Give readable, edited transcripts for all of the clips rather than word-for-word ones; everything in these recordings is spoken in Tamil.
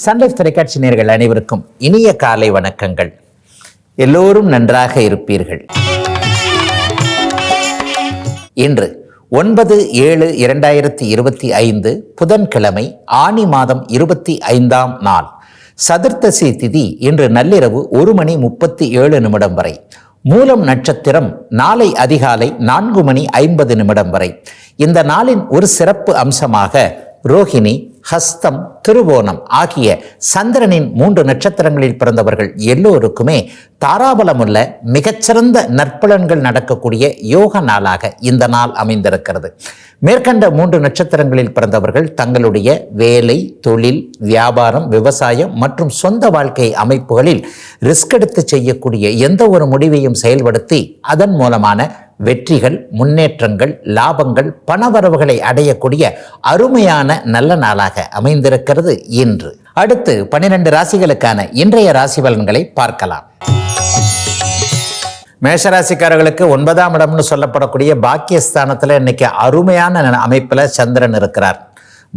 சன்லைஃப் தொலைக்காட்சி நேயர்கள் அனைவருக்கும் இனிய காலை வணக்கங்கள். எல்லோரும் நன்றாக இருப்பீர்கள். இன்று 9/7/2025 புதன்கிழமை, ஆனி மாதம் 25ஆம் நாள், சதுர்த்தசி திதி. இன்று நள்ளிரவு 1:37 வரை. மூலம் நட்சத்திரம் நாளை அதிகாலை 4:50 வரை. இந்த நாளின் ஒரு சிறப்பு அம்சமாக ரோஹிணி, ஹஸ்தம், திருவோணம் ஆகிய சந்திரனின் 3 நட்சத்திரங்களில் பிறந்தவர்கள் எல்லோருக்குமே தாராபலமுள்ள மிகச்சிறந்த நற்பலன்கள் நடக்கக்கூடிய யோக நாளாக இந்த நாள் அமைந்திருக்கிறது. மேற்கண்ட 3 நட்சத்திரங்களில் பிறந்தவர்கள் தங்களுடைய வேலை, தொழில், வியாபாரம், விவசாயம் மற்றும் சொந்த வாழ்க்கை அமைப்புகளில் ரிஸ்க் எடுத்து செய்யக்கூடிய எந்த ஒரு முடிவையும் செயல்படுத்தி அதன் மூலமான வெற்றிகள், முன்னேற்றங்கள், லாபங்கள், பணவரவுகளை அடையக்கூடிய அருமையான நல்ல நாளாக அமைந்திருக்கிறது இன்று. அடுத்து 12 ராசிகளுக்கான இன்றைய ராசி பலன்களை பார்க்கலாம். மேஷராசிக்காரர்களுக்கு 9ஆம் இடம்னு சொல்லப்படக்கூடிய பாக்கியஸ்தானத்தில் இன்னைக்கு அருமையான அமைப்பில் சந்திரன் இருக்கிறார்.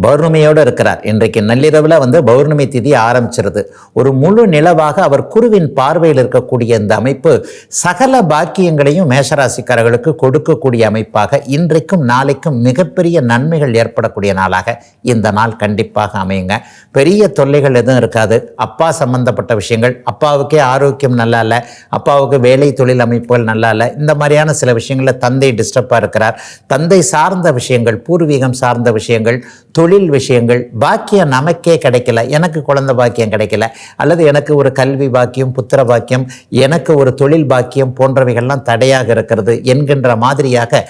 பௌர்ணமியோடு இருக்கிறார். இன்றைக்கு நள்ளிரவில் பௌர்ணமி திதி ஆரம்பிச்சிருது. ஒரு முழு நிலவாக அவர் குருவின் பார்வையில் இருக்கக்கூடிய இந்த அமைப்பு சகல பாக்கியங்களையும் மேஷராசிக்காரர்களுக்கு கொடுக்கக்கூடிய அமைப்பாக இன்றைக்கும் நாளைக்கும் மிகப்பெரிய நன்மைகள் ஏற்படக்கூடிய நாளாக இந்த நாள் கண்டிப்பாக அமையுங்க. பெரிய தொல்லைகள் எதுவும் இருக்காது. அப்பா சம்பந்தப்பட்ட விஷயங்கள், அப்பாவுக்கே ஆரோக்கியம் நல்லா இல்லை, அப்பாவுக்கு வேலை தொழில் அமைப்புகள் நல்லா இல்லை, இந்த மாதிரியான சில விஷயங்களில் தந்தை டிஸ்டர்பாக இருக்கிறார். தந்தை சார்ந்த விஷயங்கள், பூர்வீகம் சார்ந்த விஷயங்கள், தொழில் விஷயங்கள், பாக்கியம் நமக்கே கிடைக்கல, எனக்கு குழந்தை பாக்கியம் கிடைக்கல, அல்லது எனக்கு ஒரு கல்வி பாக்கியம், புத்திர பாக்கியம், எனக்கு ஒரு தொழில் பாக்கியம் போன்றவைகள்லாம் தடையாக இருக்கிறது என்கின்ற மாதிரியாக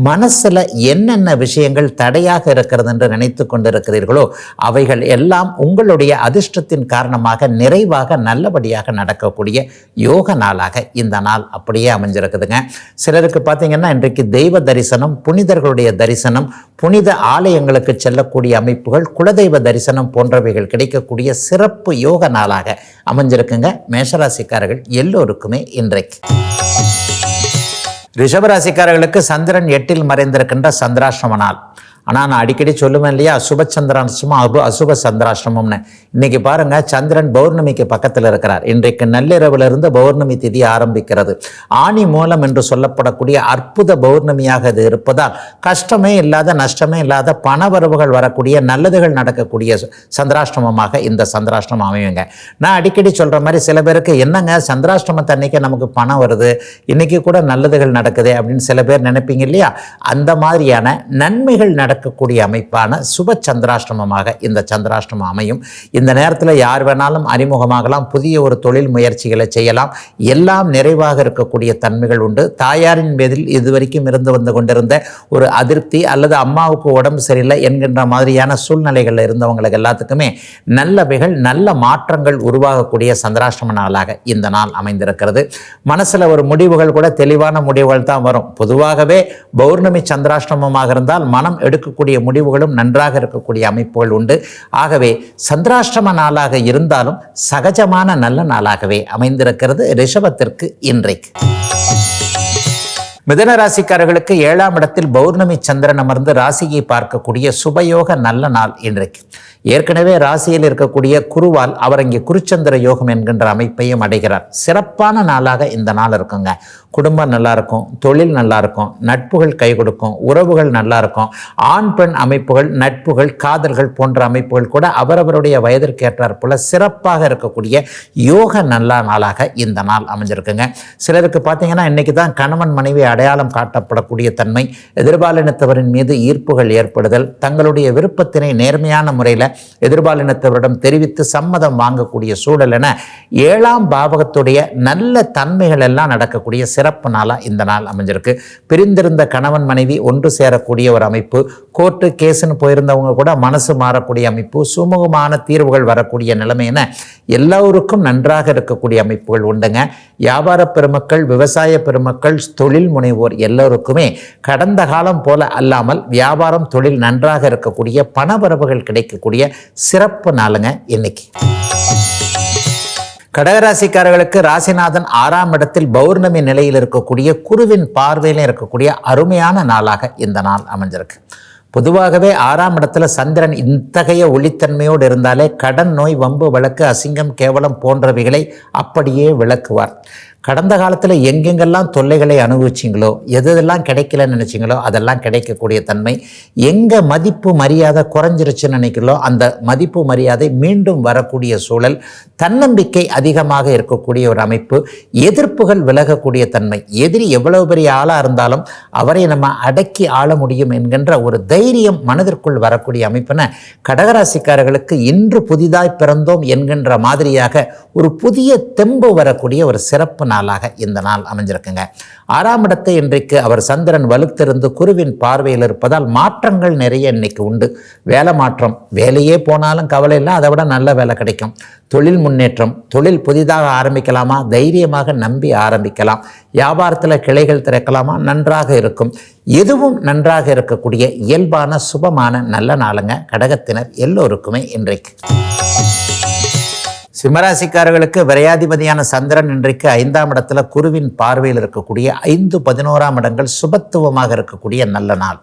மனசில் என்னென்ன விஷயங்கள் தடையாக இருக்கிறது என்று நினைத்து கொண்டிருக்கிறீர்களோ அவைகள் எல்லாம் உங்களுடைய அதிர்ஷ்டத்தின் காரணமாக நிறைவாக நல்லபடியாக நடக்கக்கூடிய யோக நாளாக இந்த நாள் அப்படியே அமைஞ்சிருக்குதுங்க. சிலருக்கு பார்த்தீங்கன்னா இன்றைக்கு தெய்வ தரிசனம், புனிதர்களுடைய தரிசனம், புனித ஆலயங்களுக்கு செல்லக்கூடிய அமைப்புகள், குலதெய்வ தரிசனம் போன்றவைகள் கிடைக்கக்கூடிய சிறப்பு யோக நாளாக அமைஞ்சிருக்குங்க மேஷராசிக்காரர்கள் எல்லோருக்குமே இன்றைக்கு. ரிஷபராசிக்காரர்களுக்கு சந்திரன் 8இல் மறைந்திருக்கின்ற சந்திராஷ்டம நாள். ஆனால் நான் அடிக்கடி சொல்லுவேன் இல்லையா, அசுப சந்திராஷ்டமம், அசுப சந்திராஷ்டமம்னு. இன்னைக்கு பாருங்க, சந்திரன் பௌர்ணமிக்கு பக்கத்தில் இருக்கிறார். இன்றைக்கு நள்ளிரவிலிருந்து பௌர்ணமி திதி ஆரம்பிக்கிறது. ஆனி மூலம் என்று சொல்லப்படக்கூடிய அற்புத பௌர்ணமியாக இது இருப்பதால் கஷ்டமே இல்லாத, நஷ்டமே இல்லாத பணவரவுகள் வரக்கூடிய, நல்லதுகள் நடக்கக்கூடிய சந்திராஷ்டமமாக இந்த சந்திராஷ்டமம் அமையுங்க. நான் அடிக்கடி சொல்ற மாதிரி சில பேருக்கு என்னங்க சந்திராஷ்டமத்தை அன்னைக்கு நமக்கு பணம் வருது, இன்னைக்கு கூட நல்லதுகள் நடக்குது அப்படின்னு சில பேர் நினைப்பீங்க இல்லையா. அந்த மாதிரியான நன்மைகள் நடக்கக்கூடிய அமைப்பான சுப சந்திராஷ்டமமாக இந்த சந்திராஷ்டமம் அமையும். இந்த நேரத்தில் யார் வேணாலும் அறிமுகமாகலாம், புதிய ஒரு தொழில் முயற்சிகளை செய்யலாம், எல்லாம் நிறைவாக இருக்கக்கூடிய தன்மைகள் உண்டு. தாயாரின் பேரில் இதுவரைக்கும் இருந்து வந்து கொண்டிருந்த ஒரு அதிருப்தி அல்லது அம்மாவுக்கு உடம்பு சரியில்லை என்கின்ற மாதிரியான சூழ்நிலைகளில் இருந்தவங்களுக்கு எல்லாத்துக்குமே நல்லவைகள், நல்ல மாற்றங்கள் உருவாகக்கூடிய சந்திராஷ்டம நாளாக இந்த நாள் அமைந்திருக்கிறது. மனசில் ஒரு முடிவுகள் கூட தெளிவான முடிவுகள் தான் வரும். பொதுவாகவே பௌர்ணமி சந்திராஷ்டமமாக இருந்தால் மனம் எடுக்கக்கூடிய முடிவுகளும் நன்றாக இருக்கக்கூடிய அமைப்புகள் உண்டு. ஆகவே சந்திராஷ்டம நாளாக இருந்தாலும் சகஜமான நல்ல நாளாகவே அமைந்திருக்கிறது ரிஷபத்திற்கு இன்றைக்கு. மிதுன ராசிக்காரர்களுக்கு 7ஆம் இடத்தில் பௌர்ணமி சந்திரன் அமர்ந்து ராசியை பார்க்கக்கூடிய சுபயோக நல்ல நாள் இன்றைக்கு. ஏற்கனவே ராசியில் இருக்கக்கூடிய குருவால் அவர் இங்கே குருச்சந்திர யோகம் என்கின்ற அமைப்பையும் அடைகிறார். சிறப்பான நாளாக இந்த நாள் இருக்குங்க. குடும்பம் நல்லா இருக்கும், தொழில் நல்லா இருக்கும், நட்புகள் கை கொடுக்கும், உறவுகள் நல்லா இருக்கும், ஆண் பெண் அமைப்புகள், நட்புகள், காதல்கள் போன்ற அமைப்புகள் கூட அவரவருடைய வயதிற்கு ஏற்றாற் போல சிறப்பாக இருக்கக்கூடிய யோக நல்ல நாளாக இந்த நாள் அமைஞ்சிருக்குங்க. சிலருக்கு பார்த்தீங்கன்னா இன்னைக்கு தான் கணவன் மனைவி அடையாளம் காட்டப்படக்கூடிய தன்மை, எதிர்பாலினத்தவரின் மீது ஈர்ப்புகள் ஏற்படுதல், தங்களுடைய விருப்பத்தினை நேர்மையான முறையில் எதிர்பாலினத்தவரிடம் தெரிவித்து சம்மதம் வாங்கக்கூடிய சூழல் என 7ஆம் பாவகத்துடைய நல்ல தன்மைகள் எல்லாம் நடக்கக்கூடிய சிறப்பு நாளாக இந்த நாள் அமைஞ்சிருக்கு. பிரிந்திருந்த கணவன் மனைவி ஒன்று சேரக்கூடிய ஒரு அமைப்பு, கோர்ட்டு கேஸுன்னு போயிருந்தவங்க கூட மனசு மாறக்கூடிய அமைப்பு, சுமூகமான தீர்வுகள் வரக்கூடிய நிலைமை என எல்லோருக்கும் நன்றாக இருக்கக்கூடிய அமைப்புகள் உண்டுங்க. வியாபார பெருமக்கள், விவசாய பெருமக்கள், தொழில் முனைவோர் எல்லோருக்குமே கடந்த காலம் போல அல்லாமல் வியாபாரம், தொழில் நன்றாக இருக்கக்கூடிய பணவரவுகள் கிடைக்கக்கூடிய சிறப்பு நாளுங்க இன்னைக்கு. கடகராசிக்காரர்களுக்கு ராசிநாதன் 6ஆம் இடத்தில் பௌர்ணமி நிலையில் இருக்கக்கூடிய குருவின் பார்வையில் இருக்கக்கூடிய அருமையான நாளாக இந்த நாள் அமைஞ்சிருக்கு. பொதுவாகவே 6ஆம் இடத்துல சந்திரன் இத்தகைய ஒளித்தன்மையோடு இருந்தாலே கடன், நோய், வம்பு, வழக்கு, அசிங்கம், கேவலம் போன்றவைகளை அப்படியே விளக்குவார். கடந்த காலத்தில் எங்கெங்கெல்லாம் தொல்லைகளை அனுபவிச்சிங்களோ, எதெல்லாம் கிடைக்கலன்னு நினச்சிங்களோ அதெல்லாம் கிடைக்கக்கூடிய தன்மை, எங்கே மதிப்பு மரியாதை குறைஞ்சிருச்சுன்னு நினைக்கிறோ அந்த மதிப்பு மரியாதை மீண்டும் வரக்கூடிய சூழல், தன்னம்பிக்கை அதிகமாக இருக்கக்கூடிய ஒரு அமைப்பு, எதிர்ப்புகள் விலகக்கூடிய தன்மை, எதிரி எவ்வளவு பெரிய ஆளாக இருந்தாலும் அவரை நம்ம அடக்கி ஆள முடியும் என்கின்ற ஒரு தைரியம் மனதிற்குள் வரக்கூடிய அமைப்புன கடகராசிக்காரர்களுக்கு இன்று புதிதாய் பிறந்தோம் என்கின்ற மாதிரியாக ஒரு புதிய தெம்பு வரக்கூடிய ஒரு சிறப்பு நாளாக இந்த நாள் அமைஞ்சிருக்குங்க. 6ஆம் இடத்தை இன்றைக்கு அவர் சந்திரன் வலுத்திருந்து குருவின் பார்வையில் இருப்பதால் மாற்றங்கள் நிறைய இன்னைக்கு உண்டு. வேலை மாற்றம், வேலையே போனாலும் கவலை இல்லை, அதை விட நல்ல வேலை கிடைக்கும். தொழில் முன்னேற்றம், தொழில் புதிதாக ஆரம்பிக்கலாமா, தைரியமாக நம்பி ஆரம்பிக்கலாம். வியாபாரத்தில் கிளைகள் திறக்கலாமா, நன்றாக இருக்கும். எதுவும் நன்றாக இருக்கக்கூடிய இயல்பான சுபமான நல்ல நாளுங்க கடகத்தினர் எல்லோருக்குமே இன்றைக்கு. சிம்மராசிக்காரர்களுக்கு விரையாதிபதியான சந்திரன் இன்றைக்கு 5ஆம் இடத்துல குருவின் பார்வையில் இருக்கக்கூடிய 5, 11ஆம் இடங்கள் சுபத்துவமாக இருக்கக்கூடிய நல்ல நாள்.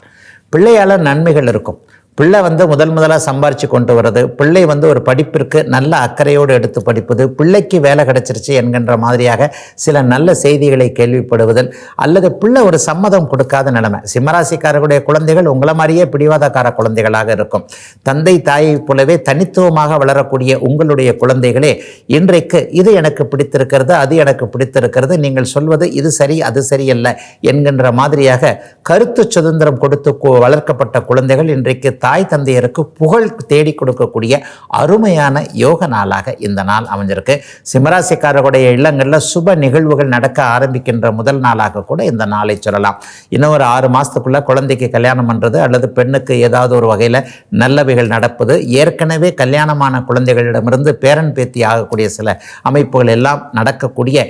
பிள்ளையால் நன்மைகள் இருக்கும். பிள்ளை முதலாக சம்பாரித்து கொண்டு வர்றது, பிள்ளை ஒரு படிப்பிற்கு நல்ல அக்கறையோடு எடுத்து படிப்பது, பிள்ளைக்கு வேலை கிடைச்சிருச்சு என்கின்ற மாதிரியாக சில நல்ல செய்திகளை கேள்விப்படுவதல், அல்லது பிள்ளை ஒரு சம்மதம் கொடுக்காத நிலைமை. சிம்மராசிக்காரர்களுடைய குழந்தைகள் உங்களை மாதிரியே பிடிவாதக்கார குழந்தைகளாக இருக்கும். தந்தை தாயை போலவே தனித்துவமாக வளரக்கூடிய உங்களுடைய குழந்தைகளே இன்றைக்கு இது எனக்கு பிடித்திருக்கிறது, அது எனக்கு பிடித்திருக்கிறது, நீங்கள் சொல்வது இது சரி அது சரியல்ல என்கின்ற மாதிரியாக கருத்து சுதந்திரம் கொடுத்து வளர்க்கப்பட்ட குழந்தைகள் இன்றைக்கு தாய் தந்தையருக்கு புகழ் தேடி கொடுக்கக்கூடிய அருமையான யோக நாளாக இந்த நாள் அமைஞ்சிருக்கு. சிம்மராசிக்காரர்களுடைய இல்லங்களில் சுப நிகழ்வுகள் நடக்க ஆரம்பிக்கின்ற முதல் நாளாக கூட இந்த நாளை சொல்லலாம். இன்னும் ஒரு 6 மாதத்துக்குள்ள குழந்தைக்கு கல்யாணம் பண்ணுறது அல்லது பெண்ணுக்கு ஏதாவது ஒரு வகையில் நல்லவைகள் நடப்பது, ஏற்கனவே கல்யாணமான குழந்தைகளிடமிருந்து பேரன் பேத்தி ஆகக்கூடிய சில அமைப்புகள் எல்லாம் நடக்கக்கூடிய,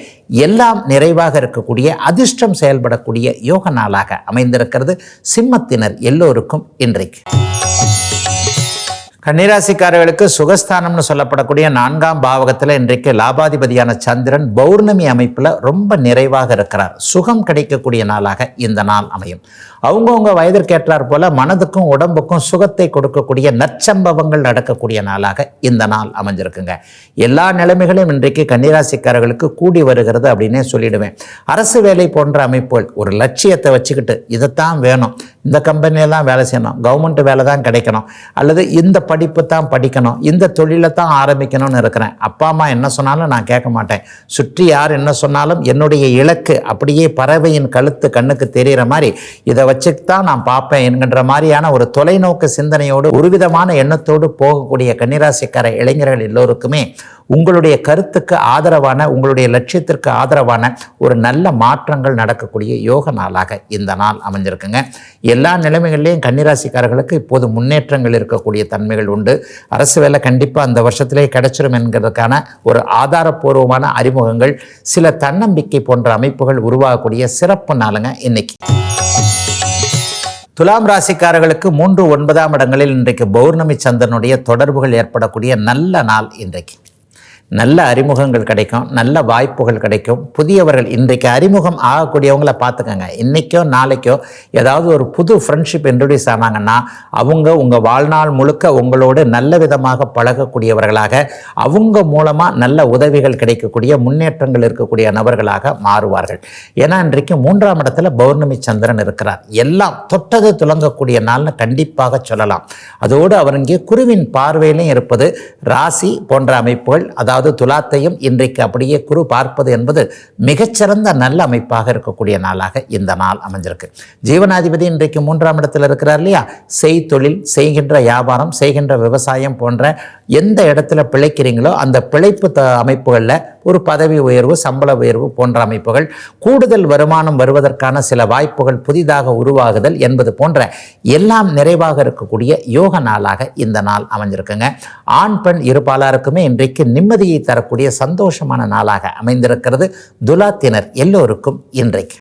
எல்லாம் நிறைவாக இருக்கக்கூடிய, அதிர்ஷ்டம் செயல்படக்கூடிய யோக நாளாக அமைந்திருக்கிறது சிம்மத்தினர் எல்லோருக்கும் இன்றைக்கு. கன்னிராசிக்காரர்களுக்கு சுகஸ்தானம்னு சொல்லப்படக்கூடிய 4ஆம் பாவகத்தில் இன்றைக்கு லாபாதிபதியான சந்திரன் பௌர்ணமி அமைப்பில் ரொம்ப நிறைவாக இருக்கிறார். சுகம் கிடைக்கக்கூடிய நாளாக இந்த நாள் அமையும். அவங்கவுங்க வயதிற்கேற்றார் போல மனதுக்கும் உடம்புக்கும் சுகத்தை கொடுக்கக்கூடிய நற்சம்பவங்கள் நடக்கக்கூடிய நாளாக இந்த நாள் அமைஞ்சிருக்குங்க. எல்லா நிலைமைகளும் இன்றைக்கு கன்னிராசிக்காரர்களுக்கு கூடி வருகிறது அப்படின்னே சொல்லிடுவேன். அரசு வேலை போன்ற அமைப்புகள் ஒரு லட்சியத்தை வச்சுக்கிட்டு இதைத்தான் வேணும், இந்த கம்பெனியில் தான் வேலை செய்யணும், கவர்மெண்ட் வேலை தான் கிடைக்கணும், அல்லது இந்த படிப்பு தான் படிக்கணும், இந்த தொழிலை தான் ஆரம்பிக்கணும்னு இருக்கிறேன். அப்பா அம்மா என்ன சொன்னாலும் நான் கேட்க மாட்டேன், சுற்றி யார் என்ன சொன்னாலும் என்னுடைய இலக்கு அப்படியே பறவையின் கழுத்து கண்ணுக்கு தெரிகிற மாதிரி இதை வச்சுதான் நான் பார்ப்பேன் என்கின்ற மாதிரியான ஒரு தொலைநோக்கு சிந்தனையோடு ஒருவிதமான எண்ணத்தோடு போகக்கூடிய கன்னிராசிக்கார இளைஞர்கள் எல்லோருக்குமே உங்களுடைய கருத்துக்கு ஆதரவான, உங்களுடைய லட்சியத்திற்கு ஆதரவான ஒரு நல்ல மாற்றங்கள் நடக்கக்கூடிய யோக நாளாக இந்த நாள் அமைஞ்சிருக்குங்க. எல்லா நிலைமைகள்லையும் கன்னிராசிக்காரர்களுக்கு இப்போது முன்னேற்றங்கள் இருக்கக்கூடிய தன்மைகள் உண்டு. அரசு வேலை கண்டிப்பாக அந்த வருஷத்திலே கிடைச்சிரும் என்கிறதுக்கான ஒரு ஆதாரபூர்வமான அறிமுகங்கள், சில தன்னம்பிக்கை போன்ற அமைப்புகள் உருவாகக்கூடிய சிறப்பு நாளுங்க இன்னைக்கு. துலாம் ராசிக்காரர்களுக்கு 3, 9ஆம் இடங்களில் இன்றைக்கு பௌர்ணமி சந்திரனுடைய தொடர்புகள் ஏற்படக்கூடிய நல்ல நாள் இன்றைக்கு. நல்ல அறிமுகங்கள் கிடைக்கும், நல்ல வாய்ப்புகள் கிடைக்கும். புதியவர்கள் இன்றைக்கு அறிமுகம் ஆகக்கூடியவங்கள பார்த்துக்கங்க. இன்றைக்கோ நாளைக்கோ ஏதாவது ஒரு புது ஃப்ரெண்ட்ஷிப் இன்ட்ரடியூஸ் ஆனாங்கன்னா அவங்க உங்கள் வாழ்நாள் முழுக்க உங்களோடு நல்ல விதமாக பழகக்கூடியவர்களாக, அவங்க மூலமாக நல்ல உதவிகள் கிடைக்கக்கூடிய, முன்னேற்றங்கள் இருக்கக்கூடிய நபர்களாக மாறுவார்கள். ஏன்னா இன்றைக்கு 3ஆம் இடத்துல பௌர்ணமி சந்திரன் இருக்கிறார். எல்லாம் தொட்டது துலங்கக்கூடிய நாள்னு கண்டிப்பாக சொல்லலாம். அதோடு அவர் இங்கே குருவின் பார்வையிலும் இருப்பது, ராசி போன்ற அமைப்புகள், அதாவது துலாத்தையும் இன்றைக்கு அப்படியே குரு பார்ப்பது என்பது மிகச்சிறந்த நல்ல அமைப்பாக இருக்கக்கூடிய நாளாக இந்த நாள் அமைஞ்சிருக்கு. ஜீவனாதிபதி இன்றைக்கு 3ஆம் இடத்தில் இருக்கிறார் இல்லையா. செய்தொழில், செய்கின்ற வியாபாரம், செய்கின்ற விவசாயம் போன்ற எந்த இடத்துல பிழைக்கிறீங்களோ அந்த பிழைப்பு அமைப்புகளில் ஒரு பதவி உயர்வு, சம்பள உயர்வு போன்ற அமைப்புகள், கூடுதல் வருமானம் வருவதற்கான சில வாய்ப்புகள் புதிதாக உருவாகுதல் என்பது போன்ற எல்லாம் நிறைவாக இருக்கக்கூடிய யோக நாளாக இந்த நாள் அமைஞ்சிருக்குங்க. ஆண் பெண் இருபாலாருக்குமே இன்றைக்கு நிம்மதியை தரக்கூடிய சந்தோஷமான நாளாக அமைந்திருக்கிறது துலாத்தினர் எல்லோருக்கும் இன்றைக்கு.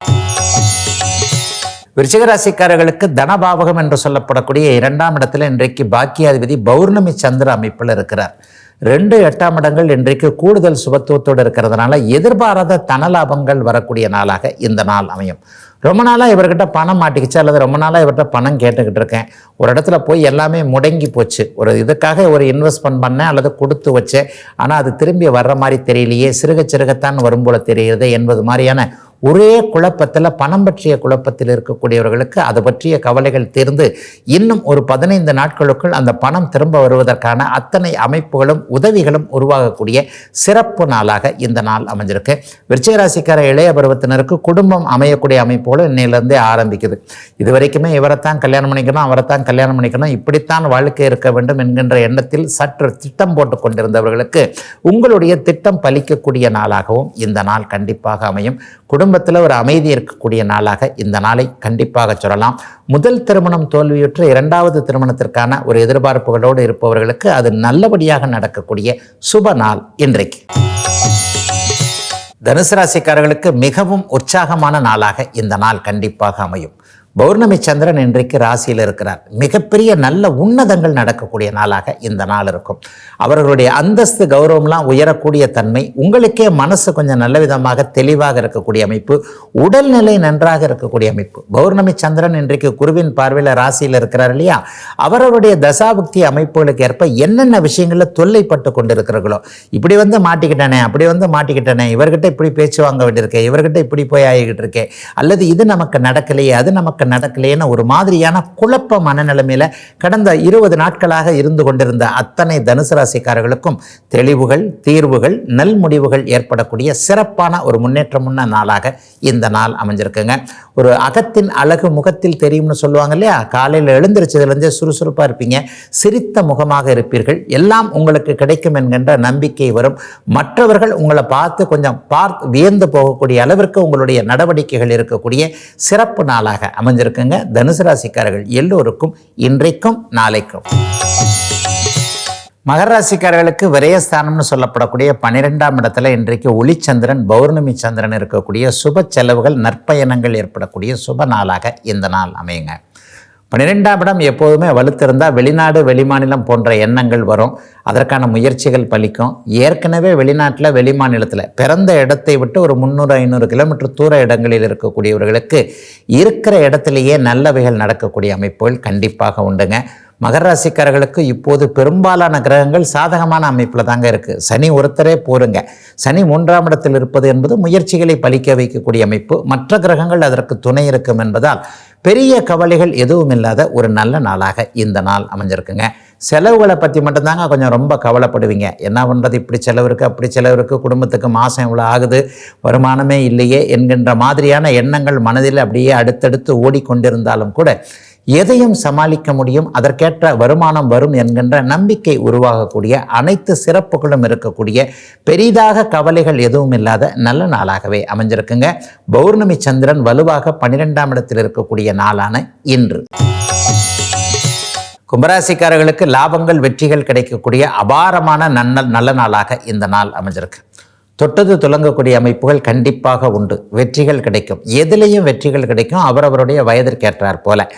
விருச்சிகராசிக்காரர்களுக்கு தனபாவகம் என்று சொல்லப்படக்கூடிய 2ஆம் இடத்துல இன்றைக்கு பாக்கியாதிபதி பௌர்ணமி சந்திர அமைப்பில் இருக்கிறார். 2, 8ஆம் இடங்கள் இன்றைக்கு கூடுதல் சுபத்துவத்தோடு இருக்கிறதுனால எதிர்பாராத தனலாபங்கள் வரக்கூடிய நாளாக இந்த நாள் அமையும். ரொம்ப நாளாக இவர்கிட்ட பணம் மாட்டிக்கிச்சு, அல்லது ரொம்ப நாளாக இவர்கிட்ட பணம் கேட்டுக்கிட்டு இருக்கேன், ஒரு இடத்துல போய் எல்லாமே முடங்கி போச்சு, ஒரு இதுக்காக ஒரு இன்வெஸ்ட்மெண்ட் பண்ணேன் அல்லது கொடுத்து வச்சேன், ஆனால் அது திரும்பி வர்ற மாதிரி தெரியலையே, சிறுக சிறுகத்தான் வரும் போல தெரிகிறது என்பது மாதிரியான ஒரே குழப்பத்தில், பணம் பற்றிய குழப்பத்தில் இருக்கக்கூடியவர்களுக்கு அது பற்றிய கவலைகள் தீர்ந்து இன்னும் ஒரு 15 நாட்களுக்குள் அந்த பணம் திரும்ப வருவதற்கான அத்தனை அமைப்புகளும் உதவிகளும் உருவாகக்கூடிய சிறப்பு நாளாக இந்த நாள் அமைஞ்சிருக்கு. விருச்சிக ராசிக்கார இளைய பருவத்தினருக்கு குடும்பம் அமையக்கூடிய அமைப்புகளும் இன்னையிலேருந்தே ஆரம்பிக்குது. இது வரைக்குமே இவரைத்தான் கல்யாணம் பண்ணிக்கணும், அவரைத்தான் கல்யாணம் பண்ணிக்கணும், இப்படித்தான் வாழ்க்கை இருக்க வேண்டும் என்கின்ற எண்ணத்தில் சற்று திட்டம் போட்டு கொண்டிருந்தவர்களுக்கு உங்களுடைய திட்டம் பலிக்கக்கூடிய நாளாகவும் இந்த நாள் கண்டிப்பாக அமையும். குடும்பத்தில் ஒரு அமைதி இருக்கக்கூடிய நாளாக இந்த நாளை கண்டிப்பாக சொல்லலாம். முதல் திருமணம் தோல்வியுற்று இரண்டாவது திருமணத்திற்கான ஒரு எதிர்பார்ப்புகளோடு இருப்பவர்களுக்கு அது நல்லபடியாக நடக்கக்கூடிய சுப நாள் இன்றைக்கு. தனுசு ராசிக்காரர்களுக்கு மிகவும் உற்சாகமான நாளாக இந்த நாள் கண்டிப்பாக அமையும். பௌர்ணமி சந்திரன் இன்றைக்கு ராசியில் இருக்கிறார். மிகப்பெரிய நல்ல உன்னதங்கள் நடக்கக்கூடிய நாளாக இந்த நாள் இருக்கும். அவர்களுடைய அந்தஸ்து கௌரவம்லாம் உயரக்கூடிய தன்மை, உங்களுக்கே மனசு கொஞ்சம் நல்ல விதமாக தெளிவாக இருக்கக்கூடிய அமைப்பு, உடல்நிலை நன்றாக இருக்கக்கூடிய அமைப்பு. பௌர்ணமி சந்திரன் இன்றைக்கு குருவின் பார்வையில் ராசியில் இருக்கிறார் இல்லையா, அவர்களுடைய தசாபுக்தி அமைப்புகளுக்கு ஏற்ப என்னென்ன விஷயங்களில் தொல்லைப்பட்டு கொண்டிருக்கிறார்களோ, இப்படி வந்து மாட்டிக்கிட்டேனே, அப்படி வந்து மாட்டிக்கிட்டேனே, இவர்கிட்ட இப்படி பேச்சு வாங்க வேண்டியிருக்கேன், இவர்கிட்ட இப்படி போய் ஆகிக்கிட்டு இருக்கேன், அல்லது இது நமக்கு நடக்கலையே, அது நமக்கு நடக்கலையேன்னு ஒரு மாதிரியான குழப்ப மனநிலைமையில கடந்த 20 நாட்களாக இருந்து கொண்டிருந்த அத்தனை தனுசு ராசிக்காரர்களுக்கும் தெளிவுகள், தீர்வுகள், நல் முடிவுகள் ஏற்படக்கூடிய சிறப்பான ஒரு முன்னேற்றமுள்ள நாளாக இந்த நாள் அமைஞ்சிருக்குங்க. ஒரு அகத்தின் அழகு முகத்தில் தெரியும்னு சொல்லுவாங்க இல்லையா, காலையில் எழுந்திரிச்சதுலேருந்தே சுறுசுறுப்பாக இருப்பீங்க, சிரித்த முகமாக இருப்பீர்கள், எல்லாம் உங்களுக்கு கிடைக்கும் என்கின்ற நம்பிக்கை வரும். மற்றவர்கள் உங்களை பார்த்து கொஞ்சம் வியந்து போகக்கூடிய அளவிற்கு உங்களுடைய நடவடிக்கைகள் இருக்கக்கூடிய சிறப்பு நாளாக அமைஞ்சிருக்குங்க. தனுசு ராசிக்காரர்கள் எல்லோருக்கும் இன்றைக்கும் நாளைக்கும். மகர ராசிக்காரர்களுக்கு விரயஸ்தானம்னு சொல்லப்படக்கூடிய 12ஆம் இடத்துல இன்றைக்கு ஒளிச்சந்திரன், பௌர்ணமி சந்திரன் இருக்கக்கூடிய சுப செலவுகள், நற்பயணங்கள் ஏற்படக்கூடிய சுப நாளாக இந்த நாள் அமையுங்க. 12ஆம் இடம் எப்போதுமே வலுத்திருந்தால் வெளிநாடு, வெளிமாநிலம் போன்ற எண்ணங்கள் வரும், அதற்கான முயற்சிகள் பலிக்கும். ஏற்கனவே வெளிநாட்டில், வெளிமாநிலத்தில் பிறந்த இடத்தை விட்டு ஒரு 300-500 கிலோமீட்டர் தூர இடங்களில் இருக்கக்கூடியவர்களுக்கு இருக்கிற இடத்திலேயே நல்லவைகள் நடக்கக்கூடிய அமைப்புகள் கண்டிப்பாக உண்டுங்க. மகர ராசிக்காரர்களுக்கு இப்போது பெரும்பாலான கிரகங்கள் சாதகமான அமைப்பில் தாங்க இருக்குது. சனி ஒருத்தரே போருங்க. சனி 3ஆம் இடத்தில் இருப்பது என்பது முயற்சிகளை பலிக்க வைக்கக்கூடிய அமைப்பு. மற்ற கிரகங்கள் அதற்கு துணை இருக்கும் என்பதால் பெரிய கவலைகள் எதுவும் இல்லாத ஒரு நல்ல நாளாக இந்த நாள் அமைஞ்சிருக்குங்க. செலவுகளை பற்றி மட்டும்தாங்க கொஞ்சம் ரொம்ப கவலைப்படுவீங்க. என்ன பண்ணுறது, இப்படி செலவு இருக்குது, அப்படி செலவு இருக்குது, குடும்பத்துக்கு மாதம் இவ்வளோ ஆகுது, வருமானமே இல்லையே என்கின்ற மாதிரியான எண்ணங்கள் மனதில் அப்படியே அடுத்தடுத்து ஓடிக்கொண்டிருந்தாலும் கூட எதையும் சமாளிக்க முடியும், அதற்கேற்ற வருமானம் வரும் என்கின்ற நம்பிக்கை உருவாகக்கூடிய அனைத்து சிறப்புகளும் இருக்கக்கூடிய பெரிதாக கவலைகள் எதுவும் இல்லாத நல்ல நாளாகவே அமைஞ்சிருக்குங்க. பௌர்ணமி சந்திரன் வலுவாக 12ஆம் இடத்தில் இருக்கக்கூடிய நாளான இன்று. கும்பராசிக்காரர்களுக்கு லாபங்கள், வெற்றிகள் கிடைக்கக்கூடிய அபாரமான நல்ல நாளாக இந்த நாள் அமைஞ்சிருக்கு. தொட்டது துலங்கக்கூடிய அமைப்புகள் கண்டிப்பாக உண்டு. வெற்றிகள் கிடைக்கும், எதிலையும் வெற்றிகள் கிடைக்கும், அவரவருடைய வயதிற்கேற்றார் போல.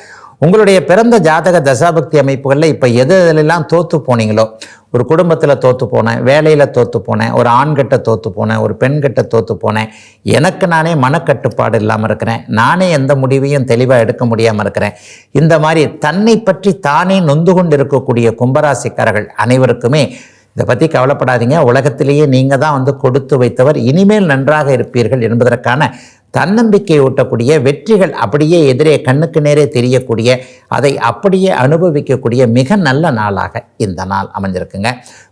உங்களுடைய பிறந்த ஜாதக தசாபக்தி அமைப்புகளில் இப்போ எதெல்லாம் தோற்று போனீங்களோ, ஒரு குடும்பத்தில் தோற்று போனேன், வேலையில் தோற்று போனேன், ஒரு ஆண்கிட்ட தோற்று போனேன், ஒரு பெண்கிட்ட தோற்று போனேன், எனக்கு நானே மனக்கட்டுப்பாடு இல்லாமல் இருக்கிறேன், நானே எந்த முடிவையும் தெளிவாக எடுக்க முடியாமல் இருக்கிறேன், இந்த மாதிரி தன்னை பற்றி தானே நொந்து கொண்டு இருக்கக்கூடிய கும்பராசிக்காரர்கள் அனைவருக்குமே இதை பற்றி கவலைப்படாதீங்க. உலகத்திலேயே நீங்கள் தான் கொடுத்து வைத்தவர், இனிமேல் நன்றாக இருப்பீர்கள் என்பதற்கான தன்னம்பிக்கை ஊட்டக்கூடிய வெற்றிகள் அப்படியே எதிரே கண்ணுக்கு நேரே தெரியக்கூடிய, அதை அப்படியே அனுபவிக்கக்கூடிய மிக நல்ல நாளாக இந்த நாள் அமைஞ்சிருக்குங்க.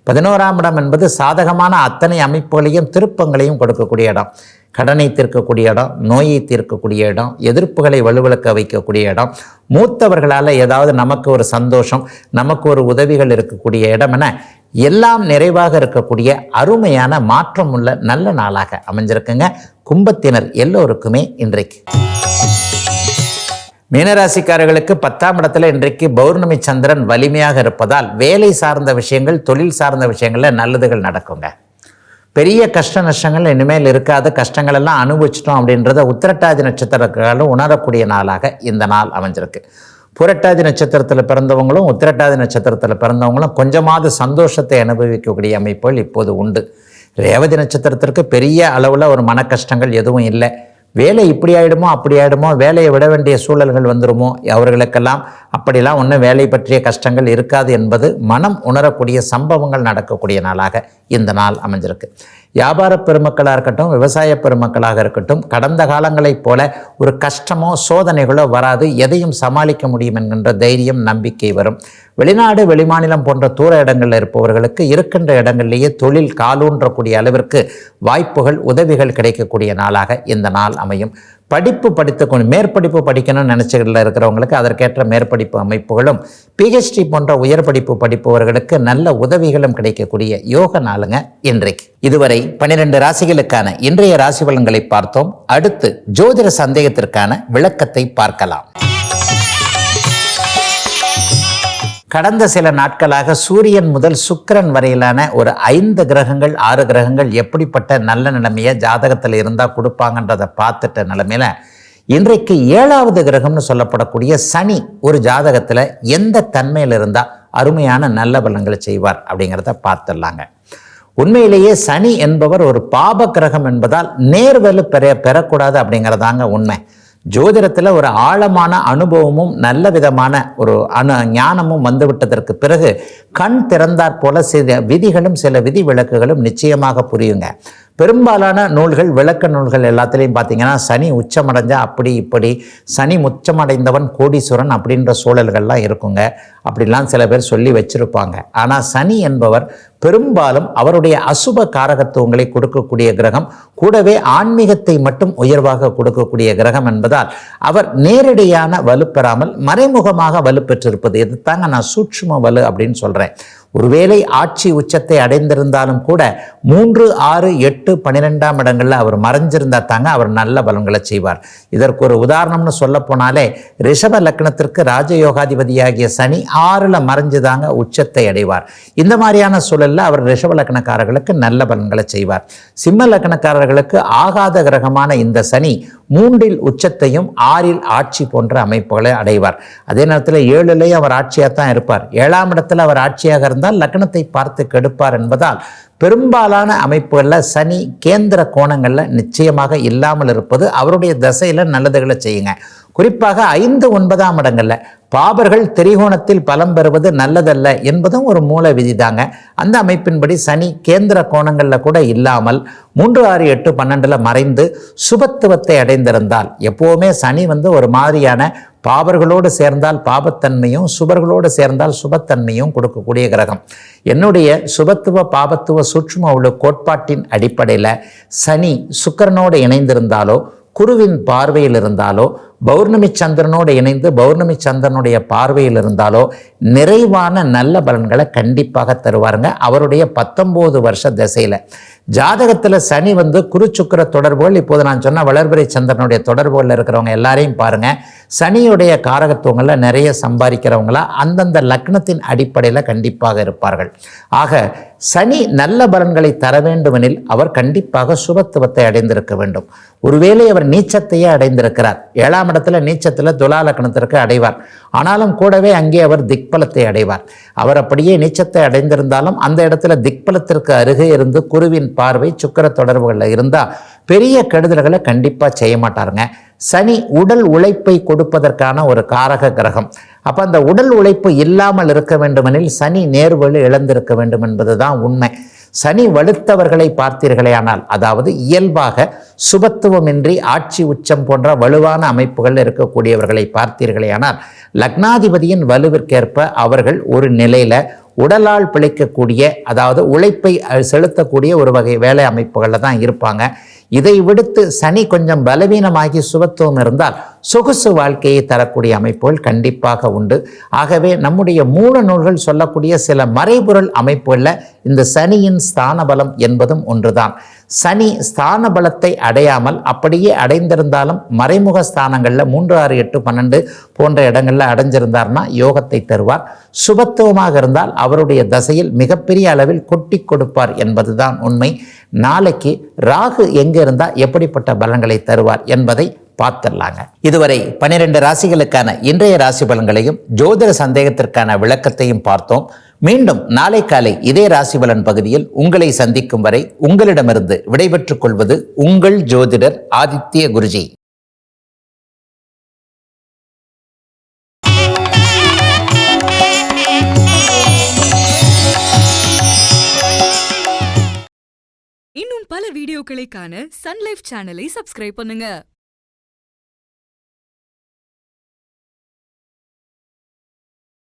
11ஆம் இடம் என்பது சாதகமான அத்தனை அமைப்புகளையும் திருப்பங்களையும் கொடுக்கக்கூடிய இடம். கடனை தீர்க்கக்கூடிய இடம், நோயை தீர்க்கக்கூடிய இடம், எதிர்ப்புகளை வலுவிழக்க வைக்கக்கூடிய இடம், மூத்தவர்களால் ஏதாவது நமக்கு ஒரு சந்தோஷம், நமக்கு ஒரு உதவிகள் இருக்கக்கூடிய இடம் என எல்லாம் நிறைவாக இருக்கக்கூடிய அருமையான மாற்றம் உள்ள நல்ல நாளாக அமைஞ்சிருக்குங்க. கும்பத்தினர் எல்லோருக்குமே இன்றைக்கு. மீனராசிக்காரர்களுக்கு 10ஆம் இடத்துல இன்றைக்கு பௌர்ணமி சந்திரன் வலிமையாக இருப்பதால் வேலை சார்ந்த விஷயங்கள், தொழில் சார்ந்த விஷயங்களில் நல்லதுகள் நடக்குங்க. பெரிய கஷ்ட நஷ்டங்கள் இனிமேல் இருக்காது, கஷ்டங்கள் எல்லாம் அனுபவிச்சிட்டோம் அப்படின்றத உத்திரட்டாதி நட்சத்திரக்காலும் உணரக்கூடிய நாளாக இந்த நாள் அமைஞ்சிருக்கு. புரட்டாதி நட்சத்திரத்தில் பிறந்தவங்களும் உத்திரட்டாதி நட்சத்திரத்தில் பிறந்தவங்களும் கொஞ்சமாவது சந்தோஷத்தை அனுபவிக்கக்கூடிய அமைப்புகள் இப்போது உண்டு. ரேவதி நட்சத்திரத்திற்கு பெரிய அளவில் ஒரு மன கஷ்டங்கள் எதுவும் இல்லை. வேலை இப்படி ஆகிடுமோ அப்படி ஆகிடுமோ, வேலையை விட வேண்டிய சூழல்கள் வந்துடுமோ, அவர்களுக்கெல்லாம் அப்படிலாம் ஒன்றும் வேலை பற்றிய கஷ்டங்கள் இருக்காது என்பது மனம் உணரக்கூடிய சம்பவங்கள் நடக்கக்கூடிய நாளாக இந்த நாள் அமைஞ்சிருக்கு. வியாபார பெருமக்களாக இருக்கட்டும், விவசாய பெருமக்களாக இருக்கட்டும், கடந்த காலங்களைப் போல ஒரு கஷ்டமோ சோதனைகளோ வராது, எதையும் சமாளிக்க முடியும் என்கின்ற தைரியம் நம்பிக்கை வரும். வெளிநாடு வெளிமாநிலம் போன்ற தூர இடங்களில் இருப்பவர்களுக்கு இருக்கின்ற இடங்களிலேயே தொழில் காலூன்றக்கூடிய அளவிற்கு வாய்ப்புகள் உதவிகள் கிடைக்கக்கூடிய நாளாக இந்த நாள் அமையும். படிப்பு மேற்படிப்பு படிக்கணும்னு நினச்சிக்கிட்டு இருக்கிறவங்களுக்கு அதற்கேற்ற மேற்படிப்பு அமைப்புகளும், பிஹெச்டி போன்ற உயர் படிப்பு படிப்பவர்களுக்கு நல்ல உதவிகளும் கிடைக்கக்கூடிய யோக நாளுங்க இன்றைக்கு. இதுவரை 12 ராசிகளுக்கான இன்றைய ராசி பலன்களை பார்த்தோம். அடுத்து ஜோதிட சந்தேகத்திற்கான விளக்கத்தை பார்க்கலாம். கடந்த சில நாட்களாக சூரியன் முதல் சுக்கிரன் வரையிலான ஒரு 5 கிரகங்கள் 6 கிரகங்கள் எப்படிப்பட்ட நல்ல நிலைமையை ஜாதகத்தில் இருந்தால் கொடுப்பாங்கன்றதை பார்த்துட்ட நிலைமையில இன்றைக்கு 7வது கிரகம்னு சொல்லப்படக்கூடிய சனி ஒரு ஜாதகத்தில் எந்த தன்மையில் இருந்தால் அருமையான நல்ல பலன்களை செய்வார் அப்படிங்கிறத பார்த்துடலாங்க. உண்மையிலேயே சனி என்பவர் ஒரு பாப கிரகம் என்பதால் நேர்வலு பெறக்கூடாது அப்படிங்கிறதாங்க உண்மை. ஜோதிடத்தில் ஒரு ஆழமான அனுபவமும் நல்ல விதமான ஒரு ஞானமும் வந்துவிட்டதற்கு பிறகு கண் திறந்தாற் போல சில விதிகளும் சில விதி விலக்குகளும் நிச்சயமாக புரியுங்க. பெரும்பாலான நூல்கள், விளக்க நூல்கள் எல்லாத்துலேயும் பார்த்தீங்கன்னா சனி உச்சமடைஞ்சா அப்படி இப்படி, சனி உச்சமடைந்தவன் கோடீஸ்வரன் அப்படின்ற சூழல்கள்லாம் இருக்குங்க. அப்படிலாம் சில பேர் சொல்லி வச்சிருப்பாங்க. ஆனால் சனி என்பவர் பெரும்பாலும் அவருடைய அசுப காரகத்துவங்களை கொடுக்கக்கூடிய கிரகம், கூடவே ஆன்மீகத்தை மட்டும் உயர்வாக கொடுக்கக்கூடிய கிரகம் என்பதால் அவர் நேரடியான வலுப்பெறாமல் மறைமுகமாக வலுப்பெற்றிருப்பது, இதுதாங்க நான் சூட்சும வலு அப்படின்னு சொல்கிறேன். ஒருவேளை ஆட்சி உச்சத்தை அடைந்திருந்தாலும் கூட 3, 6, 8, 12ஆம் இடங்களில் அவர் மறைஞ்சிருந்தா தாங்க அவர் நல்ல பலன்களை செய்வார். இதற்கு ஒரு உதாரணம்னு சொல்ல போனாலே ரிஷப லக்னத்திற்கு ராஜயோகாதிபதியாகிய சனி 6ல் மறைஞ்சுதாங்க உச்சத்தை அடைவார். இந்த மாதிரியான சூழலில் அவர் ரிஷப லக்னக்காரர்களுக்கு நல்ல பலன்களை செய்வார். சிம்ம லக்னக்காரர்களுக்கு ஆகாத கிரகமான இந்த சனி 3ல் உச்சத்தையும் 6ல் ஆட்சி போன்ற அமைப்புகளை அடைவார். அதே நேரத்தில் 7லேயும் அவர் ஆட்சியாக தான் இருப்பார். 7ஆம் இடத்துல அவர் ஆட்சியாக இருந்தால் லக்னத்தை பார்த்து கெடுப்பார் என்பதால் பெரும்பாலான அமைப்புகளில் சனி கேந்திர கோணங்களில் நிச்சயமாக இல்லாமல் இருப்பது அவருடைய தசையில் நல்லதுகளை செய்யுங்க. குறிப்பாக 5, 9ஆம் இடங்களில் பாபர்கள் திரிகோணத்தில் பலம் பெறுவது நல்லதல்ல என்பதும் ஒரு மூல விதிதாங்க. அந்த அமைப்பின்படி சனி கேந்திர கோணங்களில் கூட இல்லாமல் 3, 6, 8, 12ல் மறைந்து சுபத்துவத்தை அடைந்திருந்தால், எப்போவுமே சனி ஒரு மாதிரியான பாபர்களோடு சேர்ந்தால் பாபத்தன்மையும் சுபர்களோடு சேர்ந்தால் சுபத்தன்மையும் கொடுக்கக்கூடிய கிரகம். என்னுடைய சுபத்துவ பாபத்துவ சூட்சும உள்ள கோட்பாட்டின் அடிப்படையில் சனி சுக்கிரனோடு இணைந்திருந்தாலோ, குருவின் பார்வையில் இருந்தாலோ, பௌர்ணமி சந்திரனோடு இணைந்து பௌர்ணமி சந்திரனுடைய பார்வையில் இருந்தாலோ நிறைவான நல்ல பலன்களை கண்டிப்பாக தருவாருங்க. அவருடைய 19 வருஷ திசையில் ஜாதகத்தில் சனி குரு சுக்கிர தொடர்புகள், இப்போது நான் சொன்ன வளர்பிறை சந்திரனுடைய தொடர்புகளில் இருக்கிறவங்க எல்லாரையும் பாருங்கள். சனியுடைய காரகத்துவங்களில் நிறைய சம்பாதிக்கிறவங்களா அந்தந்த லக்னத்தின் அடிப்படையில் கண்டிப்பாக இருப்பார்கள். ஆக சனி நல்ல பலன்களை தர வேண்டுமெனில் அவர் கண்டிப்பாக சுபத்துவத்தை அடைந்திருக்க வேண்டும். ஒருவேளை அவர் நீச்சத்தையே அடைந்திருக்கிறார், 7ஆம் இடத்துல நீச்சத்தில் துலா லக்னத்திற்கு அடைவார். ஆனாலும் கூடவே அங்கே அவர் திக்பலத்தை அடைவார். அவர் அப்படியே நீச்சத்தை அடைந்திருந்தாலும் அந்த இடத்துல திக்பலத்திற்கு அருகே இருந்து குருவின் பார்வை சுக்கிர தொடர்புகளில் இருந்தால் பெரிய கெடுதல்களை கண்டிப்பாக செய்ய மாட்டாருங்க. சனி உடல் உழைப்பை கொடுப்பதற்கான ஒரு காரக கிரகம். அப்போ அந்த உடல் உழைப்பு இல்லாமல் இருக்க வேண்டுமெனில் சனி நேர்வழி இழந்திருக்க வேண்டும் என்பதுதான் உண்மை. சனி வலுத்தவர்களை பார்த்தீர்களேயானால், அதாவது இயல்பாக சுபத்துவமின்றி ஆட்சி உச்சம் போன்ற வலுவான அமைப்புகள் இருக்கக்கூடியவர்களை பார்த்தீர்களேயானால், லக்னாதிபதியின் வலுவிற்கேற்ப அவர்கள் ஒரு நிலையில் உடலால் பிழைக்கக்கூடிய, அதாவது உழைப்பை செலுத்தக்கூடிய ஒரு வகை வேலை அமைப்புகளில் தான் இருப்பாங்க. இதை விடுத்து சனி கொஞ்சம் பலவீனமாகி சுபத்துவம் இருந்தால் சொகுசு வாழ்க்கையை தரக்கூடிய அமைப்புகள் கண்டிப்பாக உண்டு. ஆகவே நம்முடைய மூல நூல்கள் சொல்லக்கூடிய சில மறைபொருள் அமைப்புகளில் இந்த சனியின் ஸ்தான பலம் என்பதும் ஒன்றுதான். சனி ஸ்தான பலத்தை அடையாமல் அப்படியே அடைந்திருந்தாலும் மறைமுக ஸ்தானங்களில் 3, 6, 8, 12 போன்ற இடங்களில் அடைஞ்சிருந்தார்னா யோகத்தை தருவார். சுபத்துவமாக இருந்தால் அவருடைய தசையில் மிகப்பெரிய அளவில் கொட்டி கொடுப்பார் என்பதுதான் உண்மை. நாளைக்கு ராகு எங்கே இருந்தால் எப்படிப்பட்ட பலன்களை தருவார் என்பதை பார்த்துடலாங்க. இதுவரை 12 ராசிகளுக்கான இன்றைய ராசி பலன்களையும் ஜோதிட சந்தேகத்திற்கான விளக்கத்தையும் பார்த்தோம். மீண்டும் நாளை காலை இதே ராசிபலன் பகுதியில் உங்களை சந்திக்கும் வரை உங்களிடமிருந்து விடைபெற்றுக் கொள்வது உங்கள் ஜோதிடர் ஆதித்ய குருஜி. இன்னும் பல வீடியோக்களை காண சன் லைஃப் சேனலை சப்ஸ்கிரைப் பண்ணுங்க.